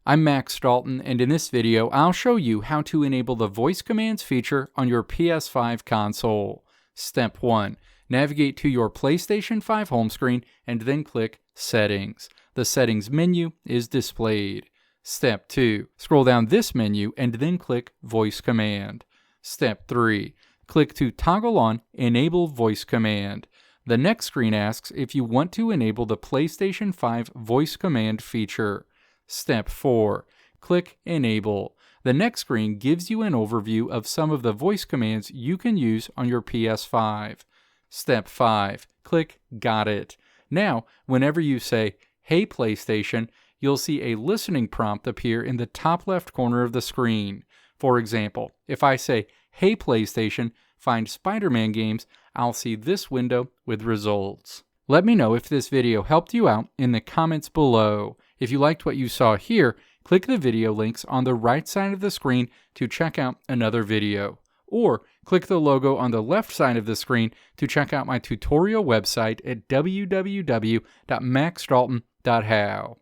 I'm Max Dalton, and in this video, I'll show you how to enable the voice commands feature on your PS5 console. Step 1. Navigate to your PlayStation 5 home screen and then click Settings. The Settings menu is displayed. Step 2. Scroll down this menu and then click Voice Command. Step 3. Click to toggle on Enable Voice Command. The next screen asks if you want to enable the PlayStation 5 voice command feature. Step 4. Click Enable. The next screen gives you an overview of some of the voice commands you can use on your PS5. Step 5. Click Got It. Now, whenever you say, "Hey PlayStation," you'll see a listening prompt appear in the top left corner of the screen. For example, if I say, "Hey PlayStation, find Spider-Man games," I'll see this window with results. Let me know if this video helped you out in the comments below. If you liked what you saw here, click the video links on the right side of the screen to check out another video. Or click the logo on the left side of the screen to check out my tutorial website at www.maxdalton.how.